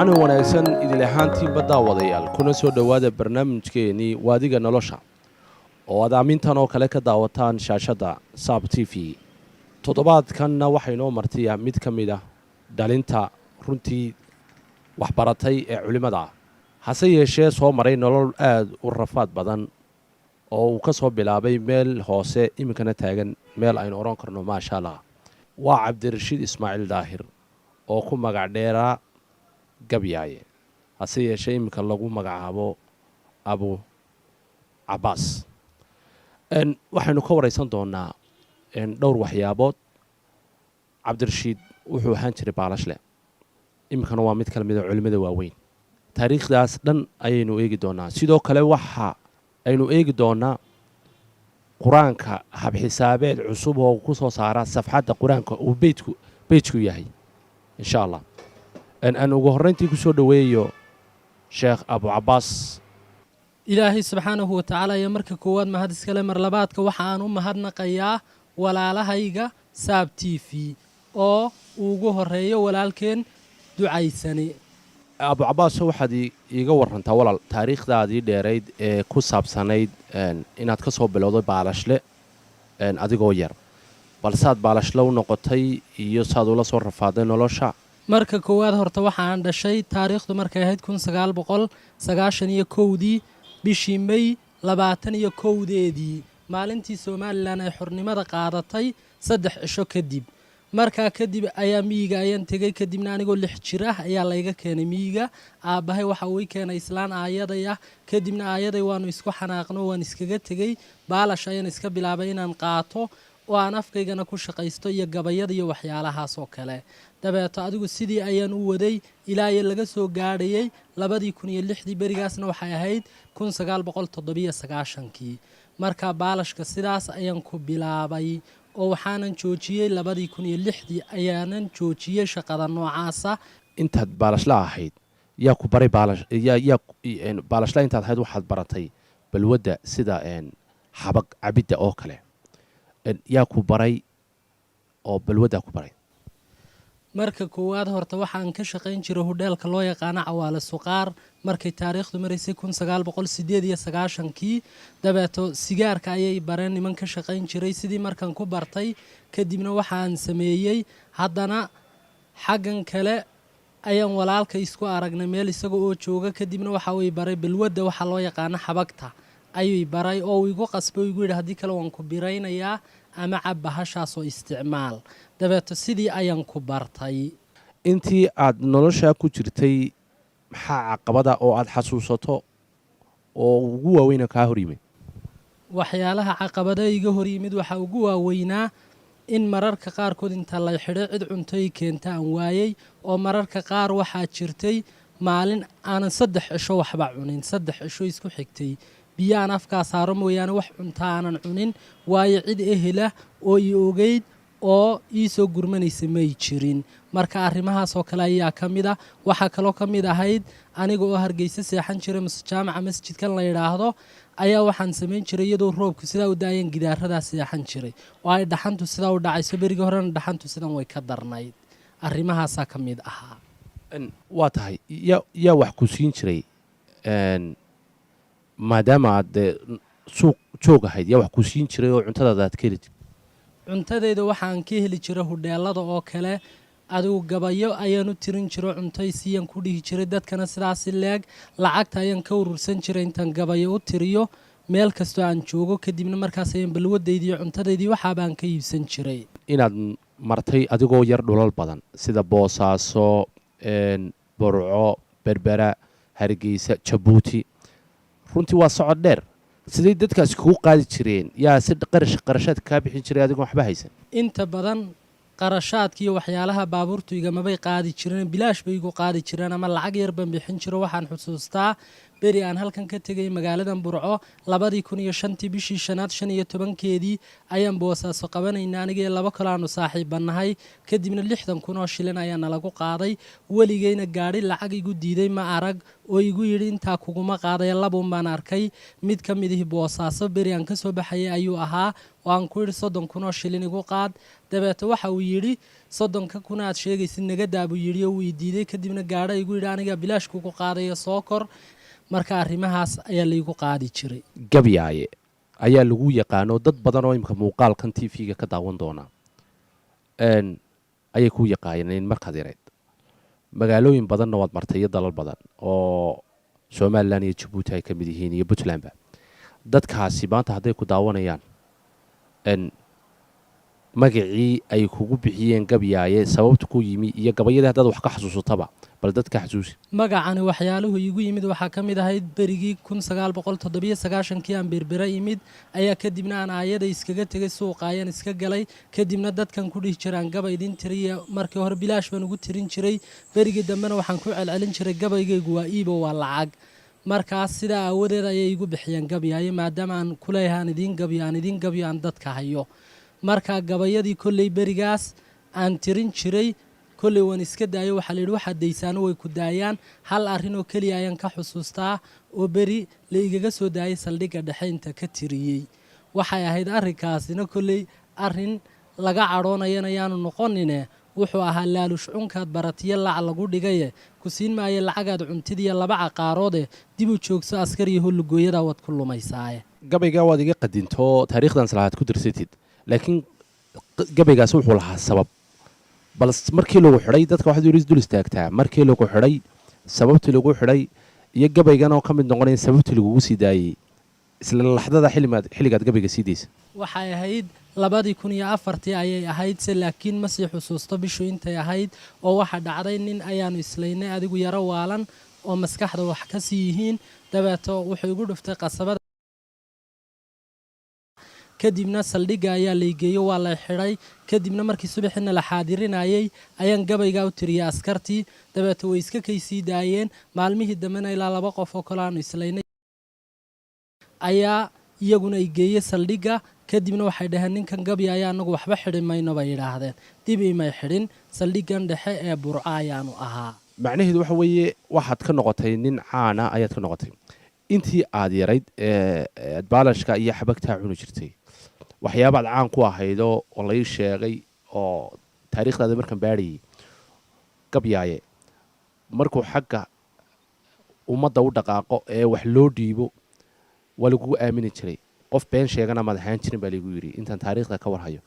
waana wanaagsan idil ahaantiinba daawadayaal kuna soo dhowaada barnaamijkeennii waadiga nolosha oo aad aamintan oo kale ka daawataan shaashadda saab t v toddobaadkanna waxay noo martiya mid ka mid ah dhalinta runtii waxbaratay ee culimmada hase yeeshee soo maray nolol aad u rafaad badan oo uu ka soo bilaabay meel hoose iminkana taagan meel aynu odhan karno maasha allah waa cabdirashiid ismaaciil daahir oo ku magac dheeraa gabyaaye hase yeeshee iminka lagu magacaabo abu cabaas waxaynu ka waraysan doonaa dhowr waxyaabood. cabdirashiid wuxuu ahaan jiray baalashle, iminkana waa mid kala mida culimmada waaweyn. taariikhdaas dhan ayaynu eegi doonaa. sidoo kale waxa aynu eegi doonaa qur-aanka habxisaabeed cusub oo ku soo saara safxadda qur-aanka uu beejku yahay insha allah. aan ugu horrayntii ku soo dhoweeyo sheekh abu cabaas. ilaahay subxaanahu watacaala ayaa marka koowaad mahad iskale, mar labaadka waxa aan u mahadnaqayaa walaalahayga saab t v oo ugu horreeyo walaalkeen ducaysani. abu cabaas waxaad iiga warantaa walaal taariikhdaadii dheerayd ee ku saabsanayd inaad ka soo bilowday baalashle adigoo yar, balsaad baalashle u noqotay iyo saad ula soo rafaaday nolosha. marka koowaad horta waxaan dhashay taariikhdu markay ahayd dii bishii May 21 maalintii Somaliland ay xornimada qaadatay 3 cisho kadib. markaa kadib ayaa miyiga ayaan tegay, kadibna anigoo 6 jir ah ayaa layga keenay miyiga. aabbahay waxa uu keenay islaan aayaday ah, kadibna aayaday waanu isku xanaaqno, waan iskaga tegay. baalash ayaan iska bilaabay inaan qaato oo aan afkaygana ku shaqaysto iyo gabayada iyo waxyaalahaas oo kale. dabeeto adigu sidii ayaan u waday ilaa laga soo gaadhayay 2006 berigaasna waxay ahayd 1997. markaa baalashka sidaas ayaan ku bilaabay oo waxaanan joojiyey 2006 ayaanan joojiyey shaqada noocaasa. intaad baalashla ahayd yaa ku baray baalashla intaad ahayd waxaad baratay balwadda sida xabag cabidda oo kale. yaa ku baray oo balwaddaa ku baray? marka koowaad horta waxaan ka shaqayn jiray hudheelka loo yaqaano Cawaale Suqaar markay taariikhdu maraysay 1998. dabeeto sigaarka ayay bareen niman ka shaqayn jiray. sidii markaan ku bartay kadibna waxaan sameeyey haddana xaggan kale ayaan walaalka isku aragnay meel isaga oo jooga, kadibna waxa uu baray balwadda waxa loo yaqaano xabagta ayuu baray oo uu igu qasbay igu yidhi haddii kale waan ku biraynayaa ama cabbahashaas oo isticmaal. dabeeto sidii ayaan ku bartay. intii aad noloshaa ku jirtay maxaa caqabada oo aad xasuusato oo ugu waaweyna kaa hor yimid? waxyaalaha caqabada iga hor yimid waxaa ugu waaweynaa in mararka qaarkood inta lay xidhay cid cuntoy keenta aan waayey, oo mararka qaar waxaa jirtay maalin aanan 3 cisho waxba cunin, 3 cisho isku xigtay. biyaan afkaa saaro mooyaane wax cunta aanan cunin, waayo cid ehela oo ii ogeyd oo ii soo gurmanaysa may jirin. marka arrimahaas oo kale ayaa ka mid ah. waxaa kaloo ka mid ahayd aniga oo Hargeysa seexan jiray jaamaca masjidkan la yidhaahdo ayaa waxaan samayn jiray iyadoo roobku sidaa u daayeen gidaaradaas seexan jiray oo ay dhaxantu sidaa u dhacayso. berigii horena dhaxantu sidan way ka darnayd. arrimahaasaa ka mid ahaa. waa tahay yaa wax ku siin jiray maadaama aad suuq joog ahayd? yaa wax ku siin jiray oo cuntadaada aad ka heli jirtay? cuntadeyda waxaan ka heli jiray hudheelada oo kale. adigu gabayo ayaan u tirin jiro cuntaysiiyaan ku dhihi jiray dadkana sidaasi leeg. lacagta ayaan ka urursan jiray intaan gabayo u tiriyo meel kastoo aan joogo, kadibna markaas ayaan balwadeydii cuntadeydii waxaabaan ka iibsan jiray. inaad martay adigoo yar dhulal badan sida Boosaaso, Burco, Berbera, Hargeysa, Jabuuti, runtii waa socod dheer. sidee dadkaas kugu qaadi jireen? yaa si qarashaad kaa bixin jiray adigoo waxba haysan? inta badan qarashaadka iyo waxyaalaha baabuurtu igamabay qaadi jireen, bilaash bay igu qaadi jireen ama lacag yar baan bixin jiro. waxaan xusuustaa beri aan halkan ka tegay magaaladan Burco 2005 bishii 15 ayaan boosaaso qabanaynaa aniga iyo laba kale aanu saaxiibanahay kadibna 60,000 oo shilin ayaa nalagu qaaday waligeyna gaari lacag igu diiday ma arag oo igu yiri inta kuguma qaaday labuun baan arkay mid ka mid ah boosaaso beri aan ka soo baxay ayuu ahaa oo aan ku yiri 30,000 oo shilin igu qaad dabeeto waxa uu yiri 30,000 aad sheegaysid naga daabu yiri oo uu diiday kadibna gaadha igu yiri aniga bilaash kugu qaadayo soo kor marka arrimahaas ayaa la igu qaadi jiray gabyaaye ayaa lagu yaqaano dad badan oo imka muuqaalkan TV-ga ka daawan doona ayay ku yaqaaneen markaad yareed magaalooyin badanna waad martay iyo dalal badan oo Soomaaliland iyo Djibouti ay ka mid yihiin iyo Puntland dadkaasi maanta hadday ku daawanayaan magacii ay kugu bixiyeen gabyaaye sababta ku yimi iyo gabayada haddaad wax ka xasuusataba bal dadka xasuusi magacani waxyaaluhu igu yimid waxaa ka mid ahayd berigii 1997 aan berbera yimid ayaa kadibna aan aayada iskaga tegay suuqa ayaan iska galay kadibna dadkan ku dhihi jiraan gabay idin tiriya markii hore bilaash baan ugu tirin jiray berigii dambena waxaan ku celcelin jiray gabaygaygu waa iibo waa lacag markaas sidaa aawadeed ayay igu bixiyeen gabyaaye maadaama aan ku leeyahay aan idin gabyo aan dadka hayo marka gabayadii kolley berigaas aan tirin jiray kolley waan iska daayo waxa la yiri waxa deysaan way ku daayaan hal arin oo kaliya ayaan ka xusuustaa oo beri la igaga soo daayay saldhigga dhaxaynta ka tiriyay waxay ahayd arrinkaasina kolley arin laga caroonayana yaanu noqonine wuxuu ahaa laalush cunkaad baratiya lac lagu dhigay ku siin maayo lacagaad cuntidiya laba caqaaroode dib u joogso askari iyo hulugooyada wad ku lumaysaaye gabayga waad iga qadinto taariikhdan salaad ku dirsatid laakiin gabaygaas wuxuu lahaa sabab bal markii lagu xidhay dadka waxaad yiri dul istaagtaa markii lagu xidhay sababtii lagu xidhay iyo gabaygan oo ka mid noqonay sababtii lagu sii daayay isla laxdada xilligaad gabayga siidaysa waxay ahayd 2004 ayay ahayd laakiin ma sii xusuusto bishu intay ahayd oo waxa dhacday nin ayaanu islaynay adigu yara waalan oo maskaxda wax ka sii yihiin dabeeto wuxuu igu dhuftay qasabada kadibna saldhigga ayaa la igeeyo waa la xidhay kadibna markii subaxina la xaadirinayay ayaan gabayga u tiriyay askartii dabeeto way iska kaysii daayeen maalmihii dambena ilaa laba qof oo kale aanu islaynay ayaa iyaguna igeeyay saldhigga kadibna waxay dhaheen ninkan gabya ayaa anagu waxba xidhin mayno bay yidhaahdeen dib imay xidhin saldhiggan dhexe ee Burco ayaanu ahaa macnaheedu waxa weeye waxaad ka noqotay nin caana ayaad ka noqotay intii aad yarayd baalashka iyo xabagta cunu jirtay waxyaabaad caan ku ahayd oo la ii sheegay oo taariikhdaada markaan baarayay gabyaaye markuu xagga ummadda u dhaqaaqo ee wax loo dhiibo waa lagugu aamini jiray qof been sheegana maad ahaan jirin baa lagu yidhi intaan taariikhda ka warhayo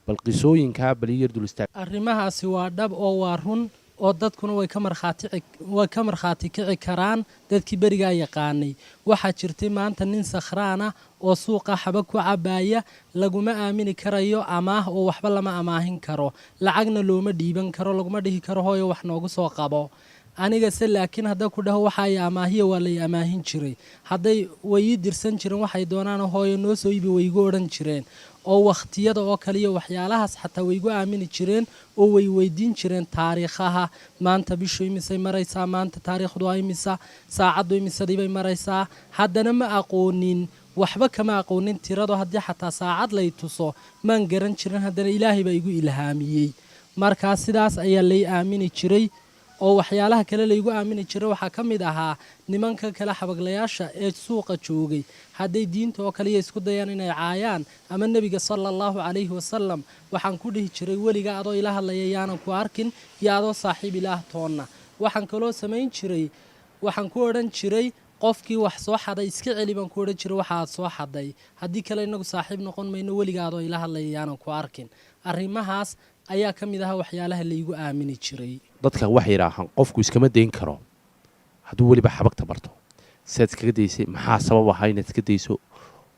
bal qisooyinkaa bal ii yar dul istaag arrimahaasi waa dhab oo waa run oo dadkuna way ka markhaati kici karaan dadkii berigaa yaqaanay waxaa jirtay maanta nin sakhraana oo suuqa xabag ku cabaaya laguma aamini karayo amaah oo waxba lama amaahin karo lacagna looma dhiiban karo laguma dhihi karo hooyo wax noogu soo qabo aniga se laakiin hadda ku dhaho waxa ay amaahiya waa lay amaahin jiray hadday way dirsan jireen waxay doonaan hooyo noo soo iibi way igu oran jireen oo waqtiyada oo kale iyo waxyaalahaas xataa way igu aamini jireen oo way weydiin jireen taariikhaha maanta bishu imisay maraysaa maanta taariikhdu ay imisa saacadu imisadii bay maraysaa haddana ma aqoonin waxba kama aqoonin tirado haddii xataa saacad lay tuso maan garan jirin haddana ilaahay baa igu ilhaamiyey markaa sidaas ayaa lay aamini jiray oo waxyaalaha kale laygu aamini jiray waxaa ka mid ahaa nimanka kale xabaglayaasha ee suuqa joogay hadday diinta oo kaliya isku dayaan inay caayaan ama nebiga sallallahu calayhi wasallam waxaan ku dhihi jiray weliga adoo ila hadlaya yaanan ku arkin iyo adoo saaxiib ilaah toonna waxaan kaloo samayn jiray waxaan ku odhan jiray qofkii wax soo xaday iska celi baan ku odhan jiray waxaad soo xaday haddii kale inagu saaxiib noqon mayno weliga adoo ila hadlaya yaanan ku arkin arrimahaas ayaa ka mid ahaa waxyaalaha laygu aamini jiray dadka wax yiraahan qofku iskama dayn karo hadduu weliba xabagta barto sidaad iskaga daysay maxaa sabab ahaa inaad iska dayso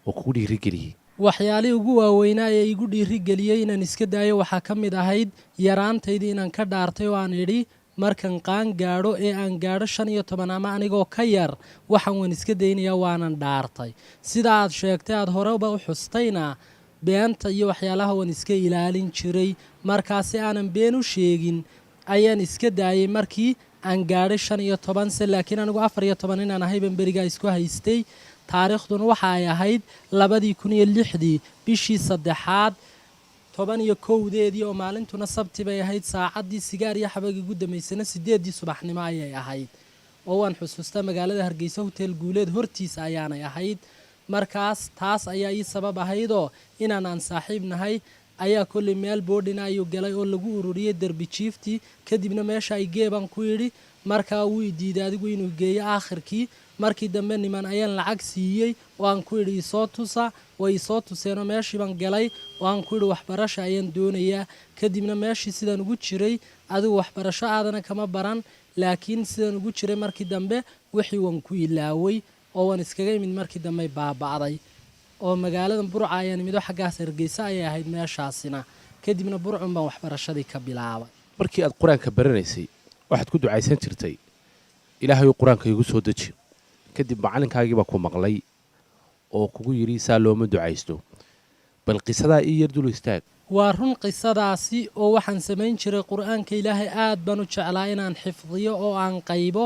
oo kugu dhiirigeliyey waxyaalihii ugu waaweynaa ee igu dhiirigeliyey inaan iska daayo waxaa ka mid ahayd yaraantaydii inaan ka dhaartay oo aan idhi markan qaan gaadho ee aan gaadho 15 ama anigoo ka yar waxaan waan iska daynayaa waanan dhaartay sida aad sheegtay aad horeba u xustayna beenta iyo waxyaalaha waan iska ilaalin jiray markaasi aanan been u sheegin ayaan iska daayay markii aan gaadhay 15 laakiin anigu 14 inaan ahay baan berigaa isku haystay taariikhduna waxa ay ahayd 2006 bishii 3 11deedii oo maalintuna sabti bay ahayd saacadii sigaar iyo xabag ugu dameysana 8 subaxnimo ayay ahayd oo waan xusuustaa magaalada Hargeysa hotel guuleed hortiisa ayaanay ahayd markaas taas ayaa ii sabab ahaydoo inaan saaxiib nahay ayaa kulli meel boodhina ayuu galay oo lagu ururiyay darbi jiifti kadibna meesha ay geeban ku yiri markaa wuu diiday adigu inuu geeyo aakhirkii markii dambe niman ayaan lacag siiyay oo aan ku yiri soo tusa way soo tuseen meeshii baan galay oo aan ku yiri waxbarasho ayaan doonayaa kadibna meeshii sidaan ugu jiray adigu waxbarasho aadana kama baran laakiin sidaan ugu jiray markii dambe wixii waan ku ilaaway oo waan iskaga imid markii dambe baaba'day oo magaalada Burca ayaan imid xaggaas Hargeysa ayay ahayd meeshaasina kadibna Burcun baan waxbarashadii ka bilaabay markii aad quraanka baranaysay waxaad ku ducaysan jirtay ilaahay quraanka igu soo deji kadib macalinkaagii baa ku maqlay oo kugu yiri saa looma ducaysto bal qisada ii yar dul istaag waa run qisadaasi oo waxaan samayn jiray quraanka ilaahay aad baan u jeclaa inaan xifdiyo oo aan qaybo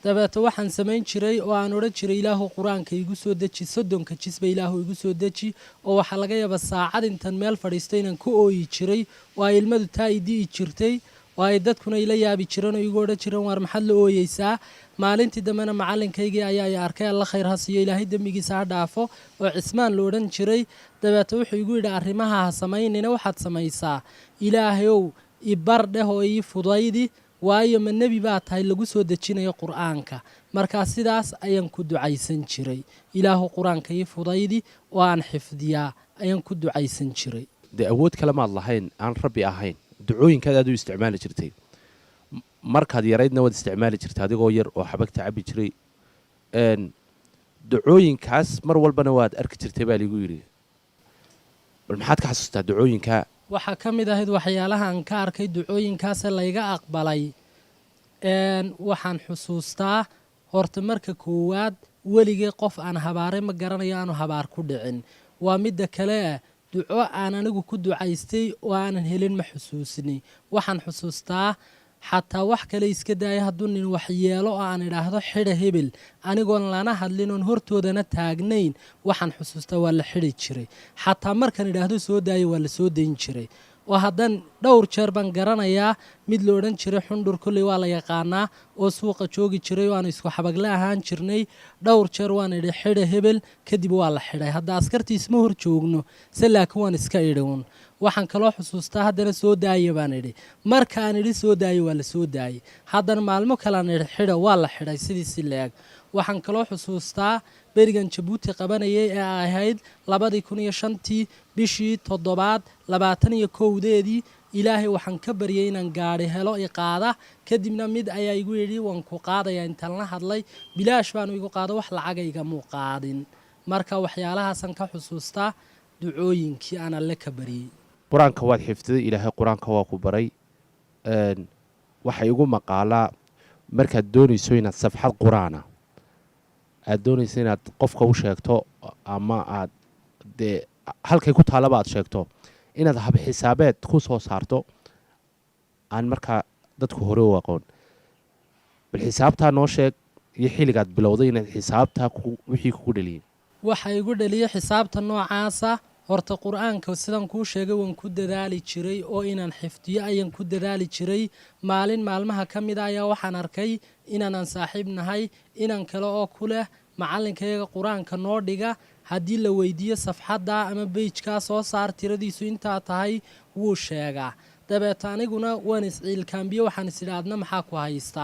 dabeeto waxaan samayn jiray oo aan oran jiray ilaahu quraanka igu soo deji 30 jisba ilaahu igu soo deji oo waxa laga yaabaa saacad intan meel fadhiistay inaan ku ooyi jiray oo ay ilmadu taayidii jirtay oo ay dadkuna ila yaabi jireen oo igu oran jireen war maxad la ooyeysaa maalintii dambena macalinkaygii ayaa arkay Allah khayr ha siiyo ilaahay dambigiisa ha dhaafo oo cismaan loo oran jiray dabeeto wuxuu igu yiri arrimaha ha samaynina waxaad samaysaa ilaahayow ibar dheh oo ii fudaydi waayo ma nabi baa tahay lagu soo dejinayo quraanka marka sidaas ayaan ku ducaysan jiray ilaahu quraanka ii fudaydi oo aan xifdiyaa ayaan ku ducaysan jiray de awood kale ma lahayn aan rabbi ahayn ducooyinkaad aad u isticmaali jirtay markaad yaraydna wad isticmaali jirtay adigoo yar oo xabagta cabi jiray ducooyinkaas mar walbana waad arki jirtay baa liigu yiri bal maxaad ka xasuustaa ducooyinka waxa kamid ahayd waxyaalaha aan ka arkay ducooyinkaas layga aqbalay waxaan xusuustaa horta marka koowaad weligii qof aan habaaray ma garanayo aanu habaar ku dhicin waa midda kale duco aan anigu ku ducaystay oo aanan helin ma xusuusni waxaan xusuustaa xataa wax kale iska daaya hadduu nin wax yeelo oo aan idhaahdo xidha hebel anigoon lana hadlin oon hortoodana taagnayn waxaan xusuustaa waa la xidhi jiray xataa markaan idhaahdo soo daayo waa la soo dayn jiray oo haddaan dhowr jeer baan garanayaa mid la odhan jiray xundhur kolley waa la yaqaanaa oo suuqa joogi jiray oo aan isku xabagle ahaan jirnay dhowr jeer waan idhi xidha hebel kadib waa la xidhay hadda askartiis ma hor joogno se laakiin waan iska idhiun waxaan kaloo xusuustaa haddana soo daaya baan idhi markaan idhi soo daayo waa la soo daayay haddana maalmo kalean idhi xidha waa la xidhay sidiisi leeg waxaan kaloo xusuustaa berigan Jabuuti qabanayay ee ahayd 2005 bishii 7 21deedii ilaahay waxaan ka baryay inaan gaari helo iqaada kadibna mid ayaa igu yiri waan ku qaadaya intaan la hadlay bilaash baan igu qaado wax lacag iga muuqaadin marka waxyaalahaas ka xusuustaa ducooyinkii aan alle ka baryay quraanka waad xifdiday ilaahay quraanka waa ku baray waxa igu maqaalaa markaad doonayso inaad safxad quraana aad doonayso inaad qofka u sheegto ama aad de halkay ku taalaba aad sheegto inaad hab xisaabeed ku soo saarto aan markaa dadku hore u aqoon bal xisaabtaa noo sheeg iyo xilligaad bilowday inaad xisaabtaa wixii kugu dhaliyay waxa igu dhaliyay xisaabta noocaasa horta quraanka sidan ku sheegay waan ku dadaali jiray oo inaan xifdiyo ayaan ku dadaali jiray maalin maalmaha kamid ah ayaa waxaan arkay inaan saaxiib nahay inaan kale oo ku leh macallinkayga quraanka noo dhiga haddii la weydiiyo safxadda ama page-ka soo saar tiradiisu intaa tahay wuu sheegaa dabeeta aniguna waan isciilkaambiyo waxaan isiraadna maxaa ku haysta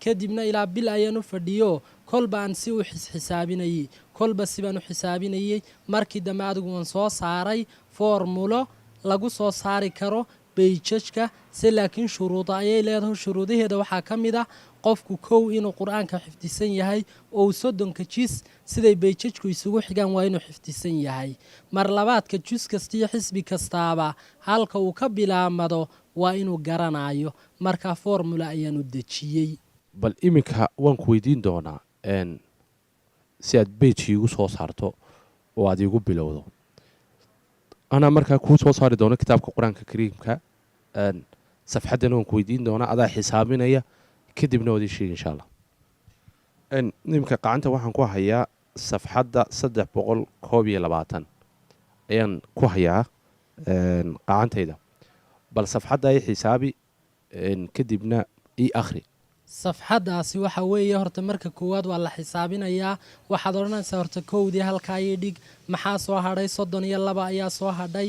kadibna ilaa bil ayaan u fadhiyo kolba aan si u xisaabinayay kolba sibaan u xisaabinayay markii dambe adigu waan soo saaray formulo lagu soo saari karo page-ka si laakiin shuruudo ayay leedahay shuruudaheeda waxaa kamid ah qofku kow inuu quraanka xifdisan yahay oo 30 jis siday page-ku isugu xigaan waa inuu xifdisan yahay mar labaadka jis kasta iyo xisbi kastaaba halka uu ka bilaamado waa inuu garanayo marka formula ayaan u dejiyay bal iminka waan ku weydiin doonaa si aad page igu soo saarto oo aad igu bilowdo ana markaa ku soo saari doono kitaabka quraanka kariimka safxadan waan ku weydiin doonaa adaa xisaabinaya kadibna waad ii sheegi insha allah. nimka qacanta waxaan ku hayaa safxadda 321 ayaan ku hayaa qacantayda, bal safxadda ay xisaabi kadibna ii akhri. safxaddaasi waxa weeye horta marka koowaad waa la xisaabinayaa. waxaad odhanaysaa horta kowdii halkaa ii dhig, maxaa soo hadhay 32 ayaa soo hadhay,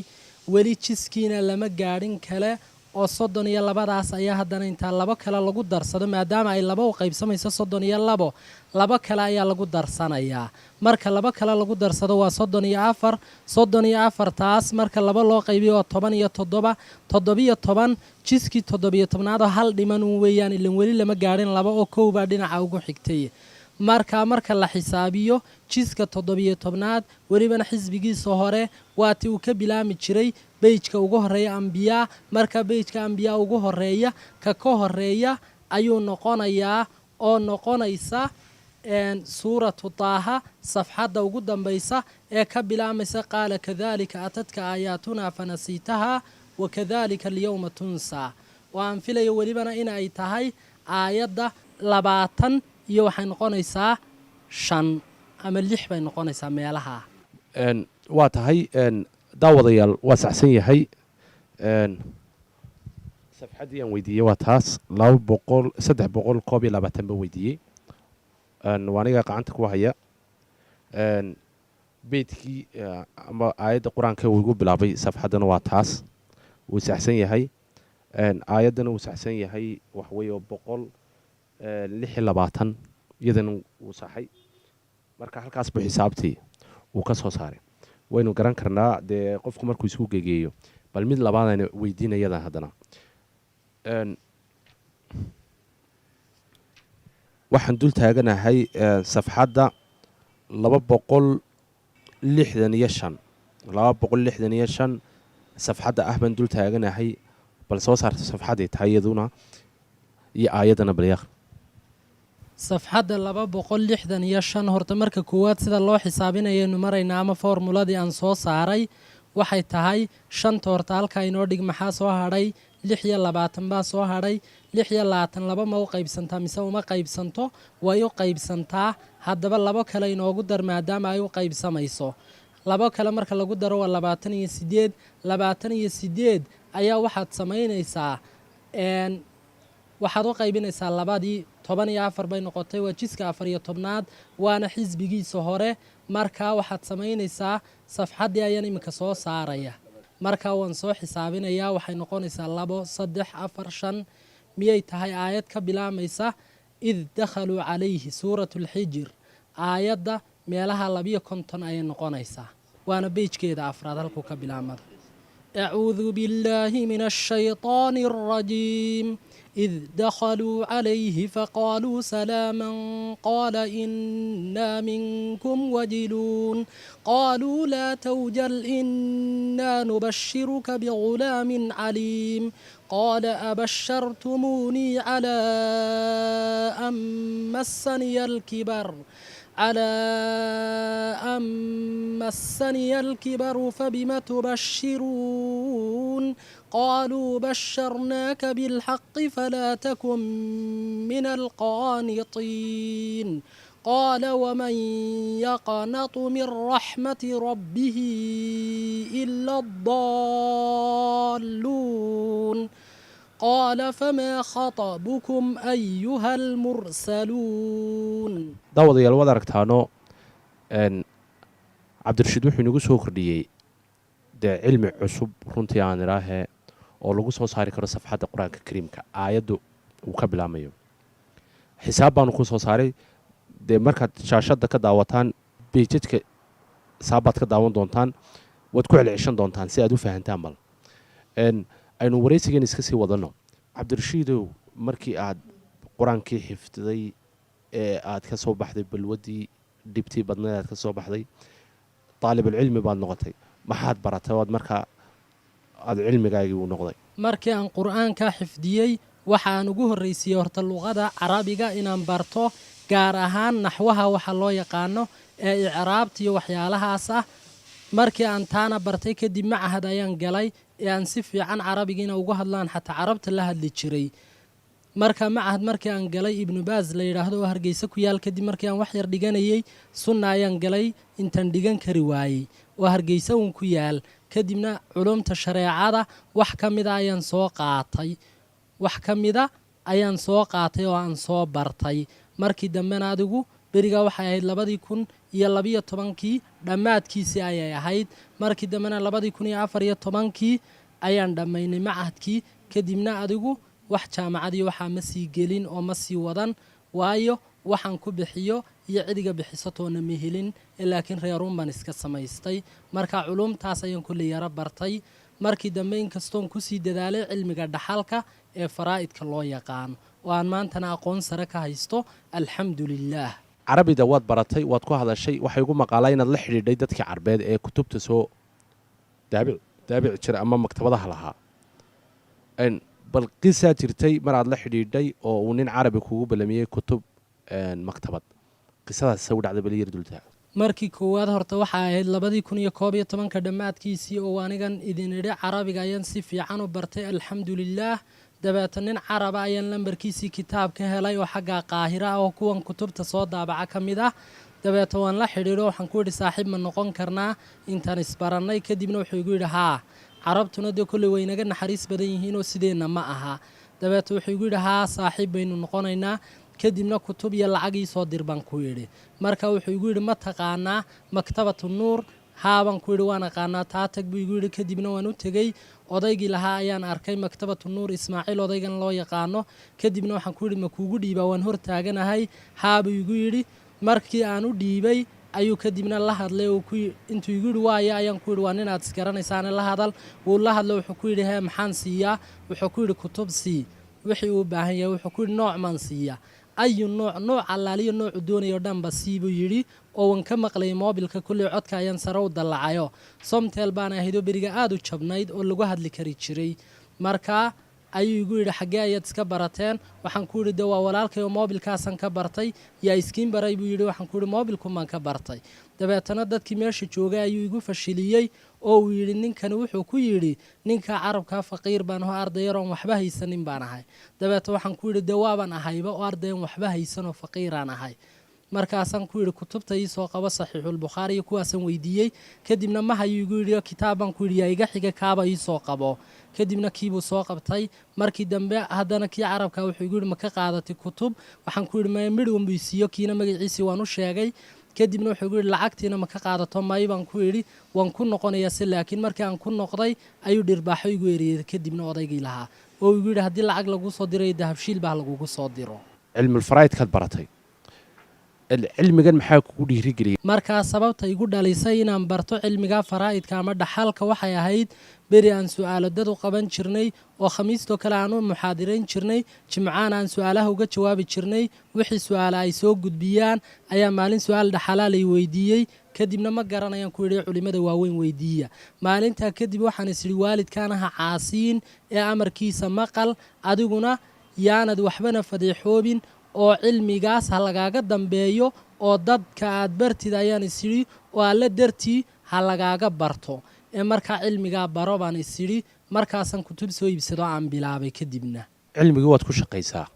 weli jiskiina lama gaadhin kale oo 32daas ayaa haddana intaa laba kale lagu darsado, maadaama ay laba u qaybsamayso 32 laba kale ayaa lagu darsanayaa. marka laba kale lagu darsado waa 34. 34taas marka laba loo qaybiyo waa 17. 17 jiskii 17aadoo hal dhiman uun weeyaan, ilan weli lama gaadhin laba oo kowbaa dhinaca ugu xigtay. marka la xisaabiyo jiska 17aad welibana xisbigiisa hore waatii uu ka bilaami jiray beyjka ugu horeeya ambiyaa. marka beyjka ambiyaa ugu horeeya ka horeeya ayuu noqonayaa oo noqonaysa suuratu taaha safxadda ugu dambaysa ee ka bilaamaysa qaala kadalika atadka aayaatunaa fanasiitaha wakadalika alyawma tunsaa. oo aan filayo welibana inay tahay aayadda 20 iyo waxay noqonaysaa 5 ama 6 bay noqonaysaa meelaha. waa tahay daawadayaal waa saxsan yahay. safxaddii aan weydiiyey waa taas 321 ba weydiiyey. waa aniga qacanta ku haya beydkii ama aayadda qur-aanka uu igu bilaabay. safxaddana waa taas, wuu saxsan yahay. aayaddana wuu saxsan yahay waxweeye oo 126 iyadana wuu saxay. marka halkaas buu xisaabtii uu ka soo saaray. waynu garan karnaa dee qofku markuu isku gegeeyo. bal mid labaadayna weydiinayadan haddana waxaan dul taaganahay safxadda 265 safxadda ah baan dul taaganahay. bal soo saarta safxadday tahay iyaduna iyo aayaddana balyaq. safxadda 265 horta marka koowaad sida loo xisaabinayaynu maraynaa ama formuladii aan soo saaray waxay tahay 5 horta halkaa inoo dhig, maxaa soo hadhay 26 baa soo hadhay. 26 laba ma u qaybsantaa mise uma qaybsanto? way u qaybsantaa. haddaba labo kale inoogu dar maadaama ay u qaybsamayso. labo kale marka lagu daro waa 28. 28 ayaa waxaad samaynaysaa waxaad u qaybinaysaa labadii 14 bay noqotay. waa jiska 14aad waana xisbigiisa hore. markaa waxaad samaynaysaa safxaddii ayaan iminka soo saaraya. markaa waan soo xisaabinayaa, waxay noqonaysaa 2 3 4 5. miyay tahay aayad ka bilaamaysa id dakhaluu calayhi suuratu lxijir? aayadda meelaha 250 ayay noqonaysaa, waana beyjkeeda afraad halkuu ka bilaamada. acuudu billaahi min ashayطaani الrajiim إذ دخلوا عليه فقالوا سلاما قال إنا منكم وجلون قالوا لا توجل إنا نبشرك بغلام عليم قال أبشرتموني على أن مسني الكبر فبم تبشرون قالوا بشرناك بالحق فلا تكن من القانطين قال ومن يقنط من رحمة ربه إلا الضالون قال فما خطبكم أيها المرسلون. daawadayaal waad aragtaano cabdirashiid wuxuu inagu soo kordhiyey dee cilmi cusub runtii aan idhaahe oo lagu soo saari karo safxadda qur-aanka kariimka aayaddu uu ka bilaamayo. xisaab baanu ku soo saaray. dee markaad shaashadda ka daawataan beejadka saabaad ka daawan doontaan, waad ku celceshan doontaan si aad u fahantaan. bal aynu waraysigeen iska sii wadanno. cabdirashiidow, markii aad qur-aankii xifdiday ee aad ka soo baxday balwaddii dhibtii badnayd aad ka soo baxday, taalibulcilmi baad noqotay, maxaad baratay oad markaa aad cilmigaagii u noqday? markii aan qur-aanka xifdiyey waxaan ugu horraysiiyey horta luqada carabiga inaan barto, gaar ahaan naxwaha waxa loo yaqaano ee icraabta iyo waxyaalahaas ah. markii aan taana bartay kadib macahad ayaan galay ee aan si fiican carabigiina ugu hadlaan xataa carabta la hadli jiray. marka macahad markii aan galay ibnu baas la yidhaahdo oo hargeysa ku yaal kadib markii aan wax yar dhiganayay sunna ayaan galay intaan dhigan kari waayey oo hargeysa uun ku yaal kadibna culumta shareecada wax ka mida ayaan soo qaatay oo aan soo bartay markii dambena adigu berigaa waxay ahayd 2012 dhammaadkiisii ayay ahayd markii dambena 2014 ayaan dhammaynay macahadkii kadibna adigu wax jaamacadii waxaa ma sii gelin oo ma sii wadan waayo waxaan ku bixiyo iyo cidiga bixisatoona ma helin laakiin reerun baan iska samaystay marka culumtaas ayaan kulli yara bartay markii dambe inkastoon kusii dadaalay cilmiga dhaxalka ee faraa'idka loo yaqaan oo aan maantana aqoon sare ka haysto alxamdulillaah carabida waad baratay waad ku hadashay waxay ugu maqaalaa inaad la xidhiidhay dadkii carbeed ee kutubta soo daabici jira ama maktabadaha lahaa bal qisaa jirtay maraad la xidhiidhay oo uu nin carabi kugu balamiyey kutub maktabad qisadaas soo dhacday bal yar dultaa markii koowaad horta waxa ahayd 2011 dhammaadkiisii oo anigan idin idhi carabiga ayaan si fiican u bartay alxamdulillaah dabeetana nin caraba ayaan lambarkiisii kitaab ka helay oo xagga qaahira oo kuwan kutubta soo daabaca ka mid ah dabeetana waan la xidhiidho waxaan ku idhi saaxiib ma noqon karnaa intaan isbarannay kadibna wuxuu igu yidhi haa carabtuna dee kolley way naga naxariis badan yihiin oo sideenna ma aha dabeetana wuxuu igu yidhi haa saaxiib baynu noqonaynaa kadibna kutub iyo lacag ii soo dir baan ku yidhi marka wuxuu igu yidhi ma taqaanaa maktabatu nuur haa baan ku yidhi waan aqaanaa taa tag buu igu yidhi kadibna waan u tegey odaygii lahaa ayaan arkay maktabatu nuur ismaaciil odaygan loo yaqaano kadibna waxaan ku yidhi ma kuugu dhiibaa waan hor taaganahay haa buu igu yidhi markii aan u dhiibay ayuu kadibna la hadlay oo intuu igu yidhi waaya ayaan ku yidhi waa ninaad isgaranaysaane la hadal wuu la hadlay wuxuu ku yidhi hee maxaan siiyaa wuxuu ku yidhi kutub sii wixii uu baahan yahay wuxuu ku yidhi nooc maan siiya ayu nooc allaaliyo noocu doonayo dhanba sii buu yidhi oo waan ka maqlayay moobilka kulley codka ayaan sare u dallacayo somtel baan ahaydoo beriga aad u jabnayd oo lagu hadli kari jiray markaa ayuu igu yidhi xaggee ayaad iska barateen waxaan ku yidhi de waa walaalkay oo moobilkaasaan ka bartay yaa iskiin baray buu yidhi waxaan ku yidhi moobilkumaan ka bartay dabeetana dadkii meesha joogay ayuu igu fashiliyey oo uu yidhi ninkani wuxuu ku yidhi ninkaa carabkaa faqiir baan aho ardayaroon waxba haysanin baan ahay dabeeta waxaan ku yidhi de waabaan ahayba oo ardayan waxba haysanoo faqiiraan ahay markaasaan ku yidhi kutubta ii soo qabo saxiixulbukhaari iyo kuwaasaan weydiiyey kadibna mahayuu igu yidhi kitaab baan ku yidhi yaa iga xiga kaaba ii soo qabo kadibna kiibuu soo qabtay markii dambe haddana kii carabka wuxuu igu yidhi ma ka qaadatay kutub waxaan ku yidhi maya midhwan buu siiyo kiina magaciisii waan u sheegay kadibna wuxuu igu yidhi lacagtiina ma ka qaadato may baan ku yidhi waan ku noqonayaa se laakiin markii aan ku noqday ayuu dhirbaaxo igu eriyey kadibna odaygii lahaa oo igu yidhi haddii lacag laguu soo diray dahabshiil baa lagugu soo diro cilmulfaraa'idkaad baratay cilmigan maxaa kugu dhiirigeliyay markaa sababta igu dhalisay inaan barto cilmiga faraa'idka ama dhaxalka waxay ahayd beri aan su'aalo dad u qaban jirnay oo khamiistoo kale aan u muxaadirayn jirnay jimcaana aan su'aalaha uga jawaabi jirnay wixii su'aala ay soo gudbiyaan ayaa maalin su'aal dhaxalaa lay weydiiyey kadibna ma garanayaan ku yidhi culimmada waaweyn weydiiya maalintaa kadib waxaan isidhi waalidkaanaha caasiin ee amarkiisa maqal adiguna yaanad waxbana fadeexoobin oo cilmigaas ha lagaaga dambeeyo oo dadka aad bartid ayaan isidhi oo alla dartii ha lagaaga barto ee markaa cilmigaa baro baan isidhi markaasaan kutub soo iibsado aan bilaabay kadibna cilmigii waad ku shaqaysaa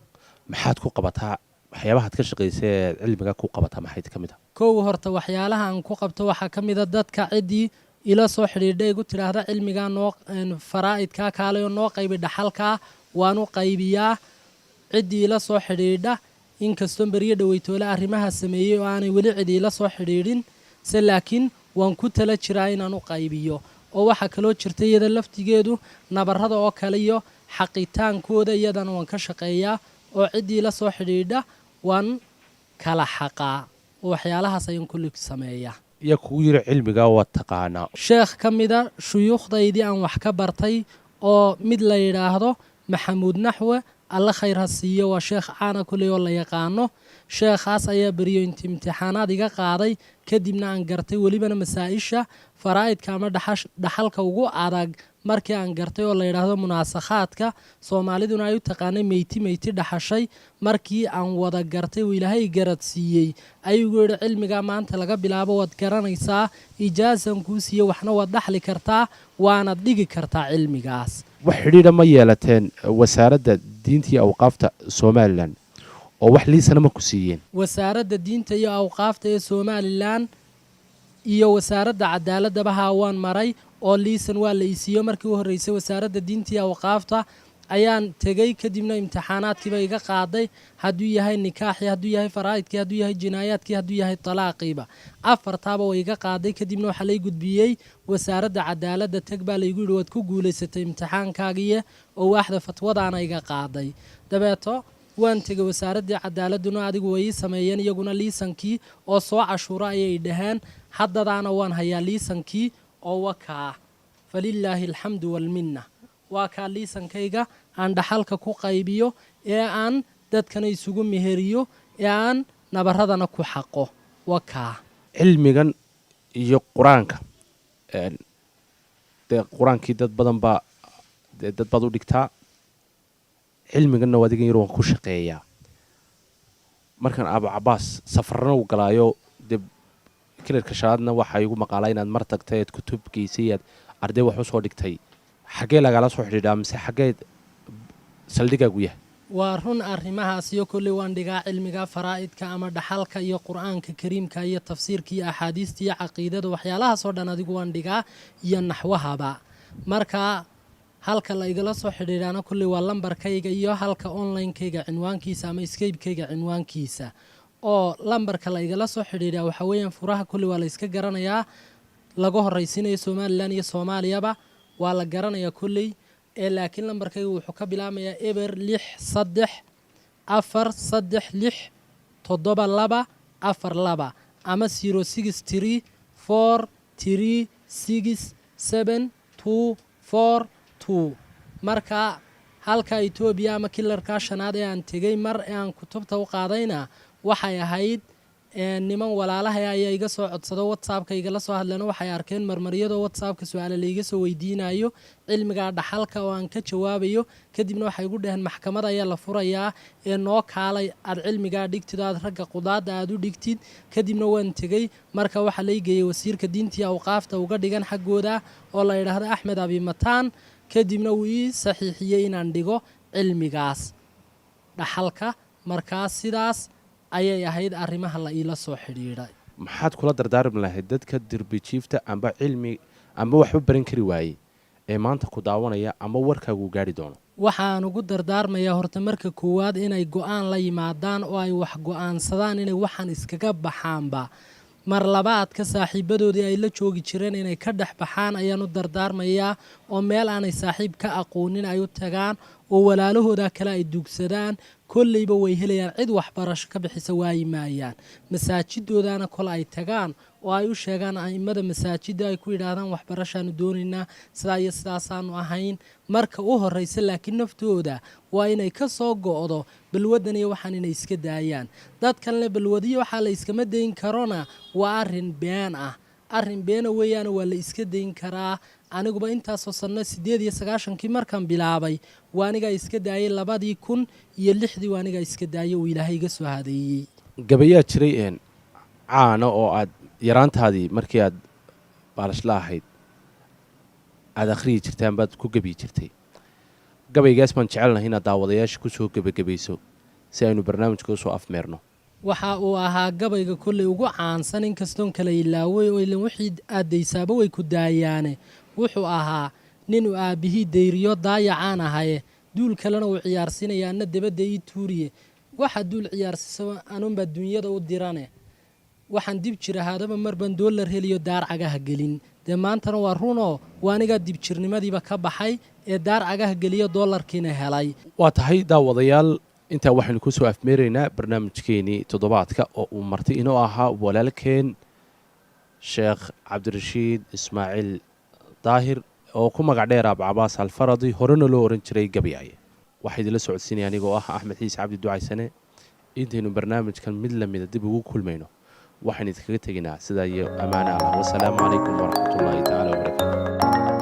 maxaad ku qabataa waxyaabahaad ka shaqaysay ee cilmiga ku qabataa maxayd ka mid ah kow horta waxyaalaha aan ku qabto waxaa ka mid a dadka ciddii ila soo xidhiidha igu tidhaahda cilmigaa noo faraa'idkaa kaalayoo noo qaybi dhaxalkaa waan u qaybiyaa ciddii ila soo xidhiidha inkastoo beriyo dhaweytoole arrimaha sameeyey oo aanay weli cidi ila soo xidhiidhin se laakiin waan ku tala jiraa inaan u qaybiyo oo waxaa kaloo jirta iyada laftigeedu nabarrada oo kale iyo xaqitaankooda iyadana waan ka shaqeeyaa oo ciddii ila soo xidhiidha waan kala xaqaa oo waxyaalahaas ayaan kulli sameeyaa iyo kugu yiri cilmigaa waad taqaanaa sheekh ka mida shuyuukhdaydii aan wax ka bartay oo mid la yidhaahdo maxamuud naxwe alla khayr ha siiyo waa sheekh caana kuley oo la yaqaano sheekhaas ayaa beriyo imtixaanaad iga qaaday kadibna aan gartay welibana masaa-isha faraa'idka ama dhaxalka ugu adag markii aan gartay oo la yidhaahdo munaasakhaadka soomaaliduna ay u taqaanay meyti dhaxashay markii aan wada gartay oo ilaahay garad siiyey ayuu yidhi cilmigaa maanta laga bilaabo waad garanaysaa ijaasan kuu siiye waxna waad dhaxli kartaa waanaad dhigi kartaa cilmigaas wax xidhiidha ma yeelateen wasaaradda diinta iyo awqaafta somalilan oo wax liisana ma ku siiyeen wasaaradda diinta iyo awqaafta ee somalilan iyo wasaaradda cadaaladaba waan maray oo liisan waa la isiiyo markii u horreysay wasaaradda diinta iyo awqaafta ayaan tegey kadibna imtixaanaadkiiba iga qaaday hadduu yahay nikaaxii hadduu yahay faraa'idkii hadduu yahay jinaayaadkii hadduu yahay talaaqiiba afartaaba way iga qaaday kadibna waxaa lay gudbiyey wasaaradda cadaaladda tag baa laygu yidhi waad ku guulaysatay imtixaankaagiiye oo waaxda fatwadaana iga qaaday dabeeto waan tegey wasaaraddii cadaaladuna adigu way ii sameeyeen iyaguna liisankii oo soo cashuuro ayay dhaheen haddadaana waan hayaa liisankii oo wakaa falilaahi alxamdu walminna waa kaa liisankayga aan dhaxalka ku qaybiyo ee aan dadkana isugu meheriyo ee aan nabaradana ku xaqo wakaa cilmigan iyo qur-aanka dee qur-aankii dad baad u dhigtaa cilmiganna adigan yar waan ku shaqeeyaa markaan abu cabaas safarna uu galaayo dee kilarka shanaadna waxaa igu maqaalaa inaad mar tagtay eed kutub geysay aad arday wax u soo dhigtay xaggee lagala soo xidhiidhaa mise xaggee saldhigaagu yahay waa run arrimahaas iyo kolley waan dhigaa cilmiga faraa'idka ama dhaxalka iyo qur'aanka kariimka iyo tafsiirka iyo axaadiista iyo caqiidada waxyaalahaasoo dhan adigu waan dhigaa iyo naxwahaba marka halka la igala soo xidhiidhaana kolley waa lambarkayga iyo halka onlinekayga cinwaankiisa ama skeybkayga cinwaankiisa oo lambarka la igala soo xidhiidhaa waxaa weeyaan furaha kolley waa la iska garanayaa laga horraysiinayo somalilan iyo soomaaliyaba waa la garanayaa kolley ee laakiin lambarkayga wuxuu ka bilaamayaa eber 6 4 6 6 7 2 ama 063367242 marka halka Itoobiya ama kilarka shanaad ee aan tegay mar ee aan kutubta u qaadayna waxay ahayd niman walaalaha ayaa iga soo codsado WhatsApp-ka igala soo hadleen waxay arkeen marmariyada WhatsApp-ka su'aalo la iga soo weydiinayo cilmiga dhaxalka oo aan ka jawaabayo kadibna waxay igu dhaheen maxkamad ayaa la furayaa ee noo kaalay aad cilmiga dhigtid aad ragga qudaada aad u dhigtid kadibna waan tegay marka waxa la igeeyay wasiirka diinta iyo awqaafta uga dhigan xaggooda oo la yiraahdo Axmed Abi Mataan kadibna uu ii saxiixiyay inaan dhigo cilmigaas dhaxalka markaas sidaas ayay ahayd arrimaha la ila soo xidhiidhay maxaad kula dardaarmi lahayd dadka dirbijiifta amba cilmi amba waxba baran kari waayey ee maanta ku daawanaya ama warkaagu gaari doono waxaan ugu dardaarmayaa horta marka koowaad inay go'aan la yimaadaan oo ay wax go'aansadaan inay waxaan iskaga baxaanba mar labaadka saaxiibadoodii ay la joogi jireen inay ka dhex baxaan ayaan u dardaarmayaa oo meel aanay saaxiib ka aqoonin ay u tagaan oo walaalahooda kale ay dugsadaan kolleyba way helayaan cid waxbarasho ka bixisa waayi maayaan masaajidoodana kol ay tagaan oo ay u sheegaan a'immada masaajidda ay ku yidhaahdaan waxbarashaanu doonaynaa sidaa iyo sidaasaanu ahayn marka u horraysa laakiin naftooda waa inay ka soo go'do balwaddan iyo waxaan inay iska daayaan dad kalena balwadiyo waxaa la iskama dayn karona waa arrin been ah arrin beena weeyaana waa la iska dayn karaa aniguba intaasoo sanno 89kii markaan bilaabay waanigaa iska daayay 2006 waanigaa iska daayay uu ilaahay iga soo hadeeyey gabayaa jiray caana oo aad yaraantaadii markii aad baalashla ahayd aad akhriyi jirtaan baad ku gabi jirtay gabaygaas baan jecelnahay inaad daawadayaasha ku soo gebagabayso si aynu barnaamijka usoo afmeerno waxa uu ahaa gabayga kolley ugu caansan inkastoon kala ilaaway oo ilan wixii aadaysaaba way ku daayaane wuxuu ahaa ninuu aabbihii dayriyo daayacaan ahaye duul kalena uu ciyaarsiinayaana dabadda ii tuuriye waxa duul ciyaarsiiso anuunbaa dunyada u dirane waxaan dib jira haadaba marban dollar heliyo daar cagaha gelin dee maantana waa runoo waanigaa dibjirnimadiiba ka baxay ee daar cagaha geliyo dollarkiina helay waa tahay daawadayaal intaa waxaynu ku soo afmeeraynaa barnaamijkeenii toddobaadka oo uu marti inoo ahaa walaalkeen sheekh cabdirashiid ismaaciil daahir oo ku magac dheer Abu Cabaas Alfaradi horena loo oran jiray gabayaaye waxaa idinla socodsiinaya anigoo ah Axmed Xiis Cabdi Ducaysane intaynu barnaamijkan mid lamida dib ugu kulmayno waxaan idinkaga teginaa sidaa iyo ammaano Allah wasalaamu calaykum waraxmatullaahi tacaala wabarakaatu